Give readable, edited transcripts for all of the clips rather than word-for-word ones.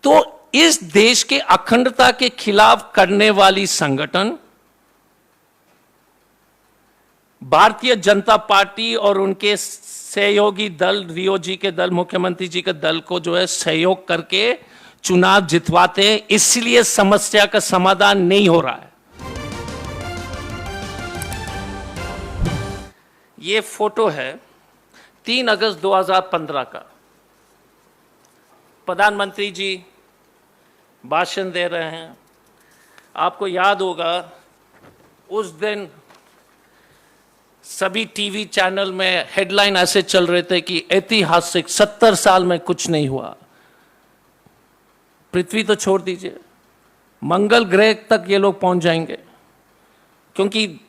तो इस देश के अखंडता के खिलाफ करने वाली संगठन भारतीय जनता पार्टी और उनके सहयोगी दल, रियो जी के दल, मुख्यमंत्री जी के दल को जो है सहयोग करके चुनाव जितवाते हैं, इसलिए समस्या का समाधान नहीं हो रहा है। ये फोटो है 3 अगस्त 2015 का। प्रधानमंत्री जी भाषण दे रहे हैं। आपको याद होगा उस दिन सभी टीवी चैनल में हेडलाइन ऐसे चल रहे थे कि ऐतिहासिक 70 साल में कुछ नहीं हुआ। पृथ्वी तो छोड़ दीजिए, मंगल ग्रह तक ये लोग पहुंच जाएंगे, क्योंकि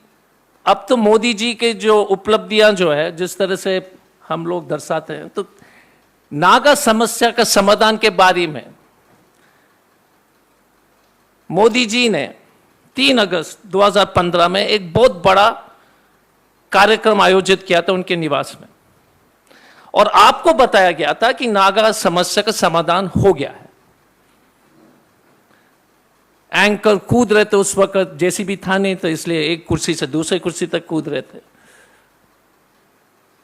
अब तो मोदी जी के जो उपलब्धियां जो है जिस तरह से हम लोग दर्शाते हैं, तो नागा समस्या का समाधान के बारे में मोदी जी ने 3 अगस्त 2015 में एक बहुत बड़ा कार्यक्रम आयोजित किया था उनके निवास में, और आपको बताया गया था कि नागा समस्या का समाधान हो गया है। एंकर कूद रहे थे उस वक्त, जेसीबी था नहीं, तो इसलिए एक कुर्सी से दूसरी कुर्सी तक कूद रहे थे।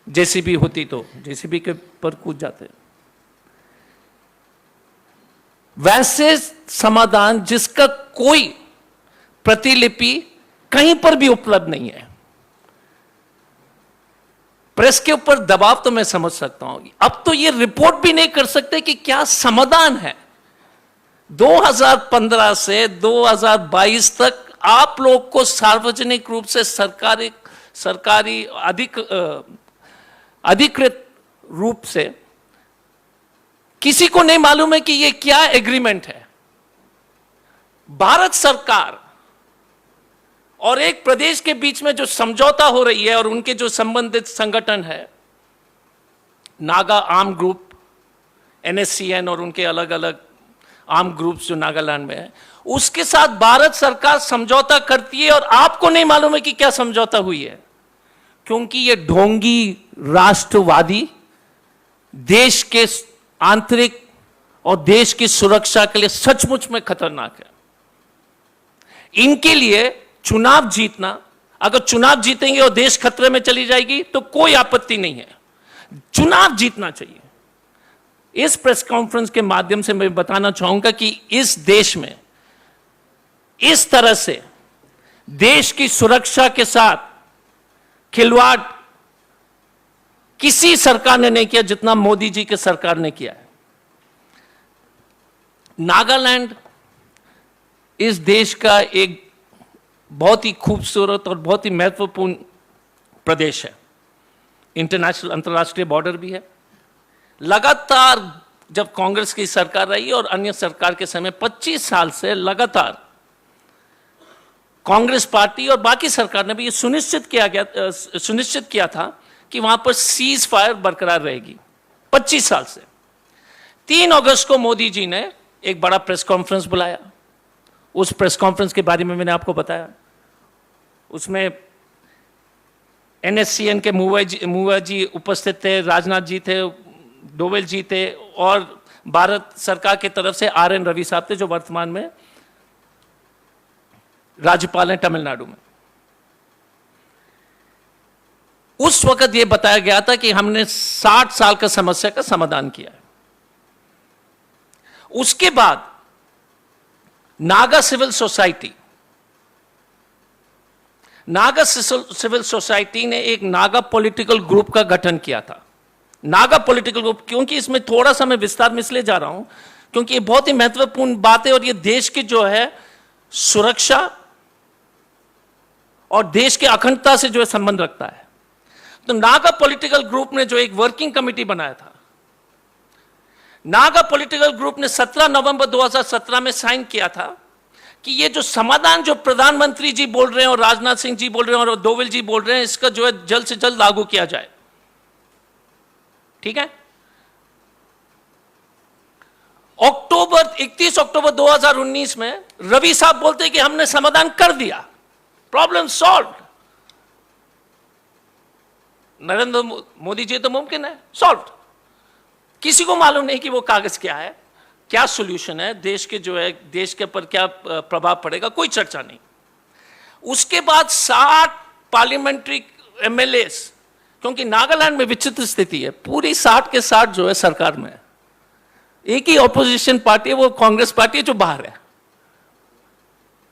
जेसीबी होती तो जेसीबी के पर कूद जाते। वैसे समाधान जिसका कोई प्रतिलिपि कहीं पर भी उपलब्ध नहीं है। प्रेस के ऊपर दबाव तो मैं समझ सकता हूं, अब तो ये रिपोर्ट भी नहीं कर सकते कि क्या समाधान है। 2015 से 2022 तक आप लोग को सार्वजनिक रूप से सरकारी अधिकृत रूप से किसी को नहीं मालूम है कि ये क्या एग्रीमेंट है। भारत सरकार और एक प्रदेश के बीच में जो समझौता हो रही है और उनके जो संबंधित संगठन है, नागा आर्म ग्रुप, NSCN और उनके अलग अलग आर्म ग्रुप्स जो नागालैंड में है, उसके साथ भारत सरकार समझौता करती है और आपको नहीं मालूम है कि क्या समझौता हुई है, क्योंकि ये ढोंगी राष्ट्रवादी देश के आंतरिक और देश की सुरक्षा के लिए सचमुच में खतरनाक है। इनके लिए चुनाव जीतना, अगर चुनाव जीतेंगे और देश खतरे में चली जाएगी तो कोई आपत्ति नहीं है, चुनाव जीतना चाहिए। इस प्रेस कॉन्फ्रेंस के माध्यम से मैं बताना चाहूंगा कि इस देश में इस तरह से देश की सुरक्षा के साथ खिलवाड़ किसी सरकार ने नहीं किया जितना मोदी जी की सरकार ने किया है। नागालैंड इस देश का एक बहुत ही खूबसूरत और बहुत ही महत्वपूर्ण प्रदेश है। इंटरनेशनल, अंतर्राष्ट्रीय बॉर्डर भी है। लगातार जब कांग्रेस की सरकार रही और अन्य सरकार के समय 25 साल से लगातार कांग्रेस पार्टी और बाकी सरकार ने भी ये सुनिश्चित किया था कि वहां पर सीज फायर बरकरार रहेगी 25 साल से। 3 अगस्त को मोदी जी ने एक बड़ा प्रेस कॉन्फ्रेंस बुलाया। उस प्रेस कॉन्फ्रेंस के बारे में मैंने आपको बताया। उसमें NSCN के मुआ जी उपस्थित थे, राजनाथ जी थे, डोवेल जी थे, और भारत सरकार की तरफ से RN रवि साहब थे, जो वर्तमान में राज्यपाल हैं तमिलनाडु में। उस वक्त यह बताया गया था कि हमने 60 साल का समस्या का समाधान किया है। उसके बाद नागा सिविल सोसाइटी ने एक नागा पॉलिटिकल ग्रुप का गठन किया था। नागा पॉलिटिकल ग्रुप, क्योंकि इसमें थोड़ा सा मैं विस्तार में इसलिए जा रहा हूं क्योंकि ये बहुत ही महत्वपूर्ण बात है और ये देश की जो है सुरक्षा और देश के अखंडता से जो है संबंध रखता है। तो नागा पॉलिटिकल ग्रुप ने जो एक वर्किंग कमेटी बनाया था, नागा पॉलिटिकल ग्रुप ने 17 नवंबर 2017 में साइन किया था कि ये जो समाधान जो प्रधानमंत्री जी बोल रहे हैं और राजनाथ सिंह जी बोल रहे हैं और डोवेल जी बोल रहे हैं, इसका जो है जल्द से जल्द लागू किया जाए। ठीक है। 31 अक्टूबर 2019 में रवि साहब बोलते कि हमने समाधान कर दिया, प्रॉब्लम सॉल्व। नरेंद्र मोदी जी तो मुमकिन है सॉल्व। किसी को मालूम नहीं कि वो कागज क्या है। क्या सॉल्यूशन है, देश के जो है देश के ऊपर क्या प्रभाव पड़ेगा, कोई चर्चा नहीं। उसके बाद 60 पार्लियामेंट्री एमएलएस, क्योंकि नागालैंड में विचित्र स्थिति है, पूरी 60 के 60 जो है सरकार में है, एक ही ऑपोजिशन पार्टी है, वो कांग्रेस पार्टी है जो बाहर है।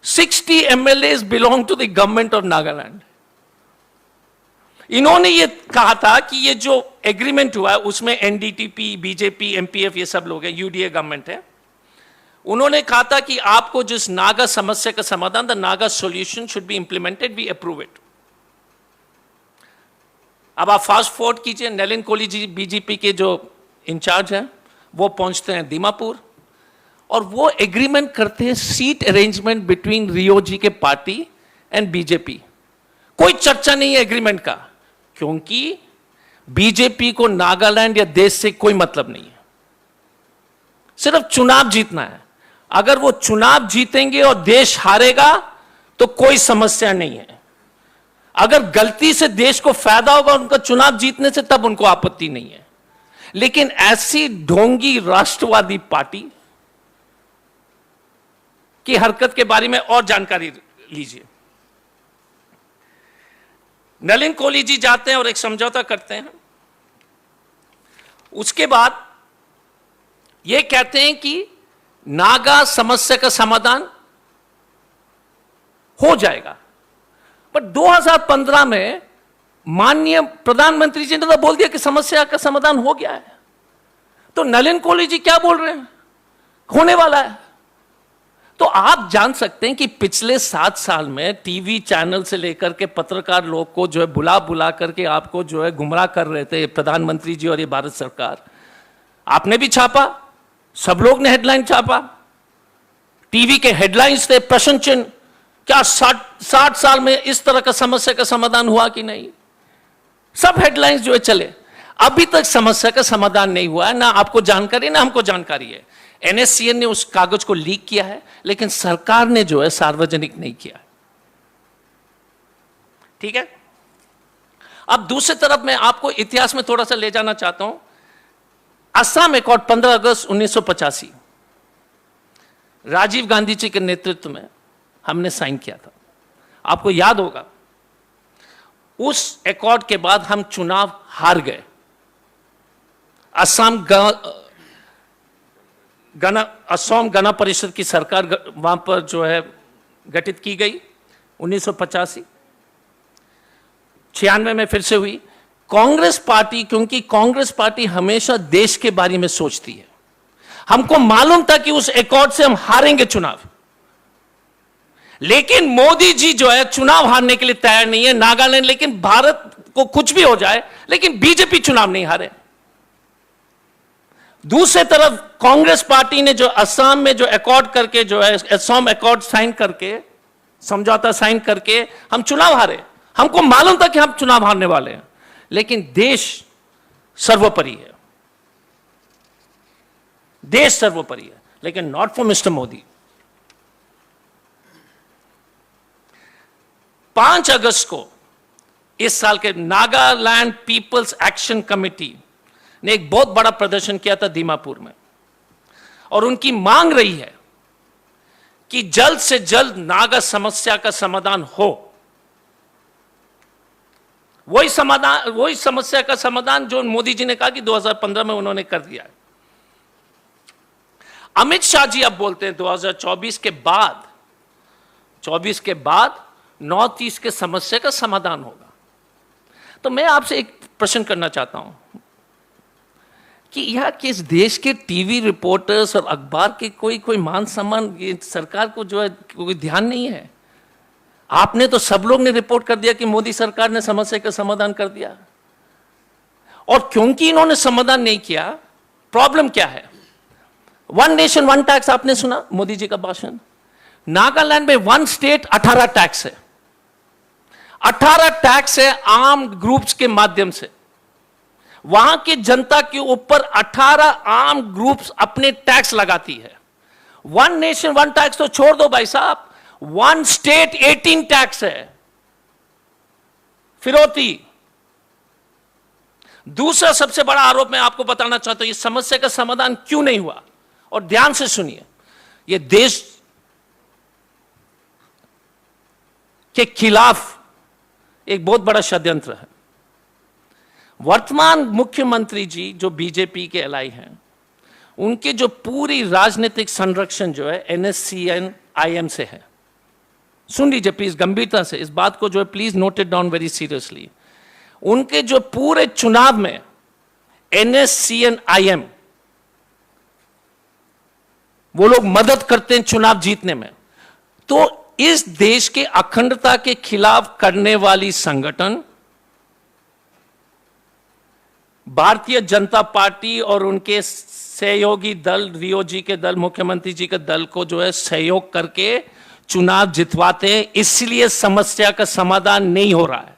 60 MLAs belong to the government of Nagaland. इन्होंने ये कहा था कि ये जो एग्रीमेंट हुआ है उसमें एनडीटीपी, बीजेपी, एमपीएफ ये सब लोग हैं, यूडीए गवर्नमेंट है। उन्होंने कहा था कि आपको जिस नागा समस्या का समाधान, the Naga solution should be implemented, we approve it. अब आप फास्ट फॉरवर्ड कीजिए, नलिन कोहली जी बीजेपी के जो इंचार्ज हैं वो पहुंचते हैं दीमापुर और वो एग्रीमेंट करते हैं सीट अरेंजमेंट बिटवीन रियो जी के पार्टी एंड बीजेपी। कोई चर्चा नहीं है एग्रीमेंट का, क्योंकि बीजेपी को नागालैंड या देश से कोई मतलब नहीं है, सिर्फ चुनाव जीतना है। अगर वो चुनाव जीतेंगे और देश हारेगा तो कोई समस्या नहीं है। अगर गलती से देश को फायदा होगा उनका चुनाव जीतने से, तब उनको आपत्ति नहीं है। लेकिन ऐसी ढोंगी राष्ट्रवादी पार्टी की हरकत के बारे में और जानकारी लीजिए। नलिन कोहली जी जाते हैं और एक समझौता करते हैं, उसके बाद ये कहते हैं कि नागा समस्या का समाधान हो जाएगा। पर 2015 में माननीय प्रधानमंत्री जी ने तो बोल दिया कि समस्या का समाधान हो गया है। तो नलिन कोहली जी क्या बोल रहे हैं, होने वाला है। तो आप जान सकते हैं कि पिछले 7 साल में टीवी चैनल से लेकर के पत्रकार लोग को जो है बुला बुला करके आपको जो है गुमराह कर रहे थे प्रधानमंत्री जी और ये भारत सरकार। आपने भी छापा, सब लोग ने हेडलाइन छापा, टीवी के हेडलाइंस थे प्रश्न चिन्ह, क्या 60 साल में इस तरह का समस्या का समाधान हुआ कि नहीं, सब हेडलाइंस जो है चले। अभी तक समस्या का समाधान नहीं हुआ है, ना आपको जानकारी ना हमको जानकारी है। एनएससीएन ने उस कागज को लीक किया है, लेकिन सरकार ने जो है सार्वजनिक नहीं किया। ठीक है, अब दूसरी तरफ मैं आपको इतिहास में थोड़ा सा ले जाना चाहता हूं। असम एकॉर्ड 15 अगस्त 1985 राजीव गांधी जी के नेतृत्व में हमने साइन किया था। आपको याद होगा, उस एकॉर्ड के बाद हम चुनाव हार गए। असम गण परिषद की सरकार वहां पर जो है गठित की गई 1985। 96 में फिर से हुई। कांग्रेस पार्टी, क्योंकि कांग्रेस पार्टी हमेशा देश के बारे में सोचती है, हमको मालूम था कि उस एकॉर्ड से हम हारेंगे चुनाव, लेकिन मोदी जी जो है चुनाव हारने के लिए तैयार नहीं है। नागालैंड, लेकिन भारत को कुछ भी हो जाए, लेकिन बीजेपी चुनाव नहीं हारे। दूसरी तरफ कांग्रेस पार्टी ने जो असम में जो एकॉर्ड करके जो है असम एकॉर्ड साइन करके, समझौता साइन करके हम चुनाव हारे। हमको मालूम था कि हम चुनाव हारने वाले हैं, लेकिन देश सर्वोपरि है, देश सर्वोपरि है, लेकिन नॉट फॉर मिस्टर मोदी। 5 अगस्त को इस साल के नागालैंड पीपल्स एक्शन कमेटी ने एक बहुत बड़ा प्रदर्शन किया था दीमापुर में, और उनकी मांग रही है कि जल्द से जल्द नागा समस्या का समाधान हो। वही समस्या का समाधान जो मोदी जी ने कहा कि 2015 में उन्होंने कर दिया है। अमित शाह जी अब बोलते हैं 2024 के बाद नॉर्थ ईस्ट के समस्या का समाधान होगा। तो मैं आपसे एक प्रश्न करना चाहता हूं कि यह किस देश के टीवी रिपोर्टर्स और अखबार के कोई मान सम्मान सरकार को जो है कोई ध्यान नहीं है। आपने तो सब लोग ने रिपोर्ट कर दिया कि मोदी सरकार ने समस्या का समाधान कर दिया, और क्योंकि इन्होंने समाधान नहीं किया, प्रॉब्लम क्या है? 1 नेशन 1 टैक्स आपने सुना मोदी जी का भाषण। नागालैंड में 1 स्टेट 18 टैक्स है। 18 टैक्स है आर्म ग्रुप्स के माध्यम से। वहां की जनता के ऊपर 18 आर्म ग्रुप्स अपने टैक्स लगाती है। 1 नेशन 1 टैक्स तो छोड़ दो भाई साहब, 1 स्टेट 18 टैक्स है, फिरौती। दूसरा सबसे बड़ा आरोप मैं आपको बताना चाहता हूं, इस समस्या का समाधान क्यों नहीं हुआ, और ध्यान से सुनिए, ये देश के खिलाफ एक बहुत बड़ा षड्यंत्र है। वर्तमान मुख्यमंत्री जी जो बीजेपी के एलाई हैं, उनके जो पूरी राजनीतिक संरक्षण जो है NSCN-IM से है। सुन लीजिए प्लीज गंभीरता से इस बात को जो है, please note it down very seriously. उनके जो पूरे चुनाव में NSCN-IM वो लोग मदद करते हैं चुनाव जीतने में, तो इस देश के अखंडता के खिलाफ करने वाली संगठन भारतीय जनता पार्टी और उनके सहयोगी दल, रियो जी के दल, मुख्यमंत्री जी के दल को जो है सहयोग करके चुनाव जितवाते हैं, इसलिए समस्या का समाधान नहीं हो रहा है।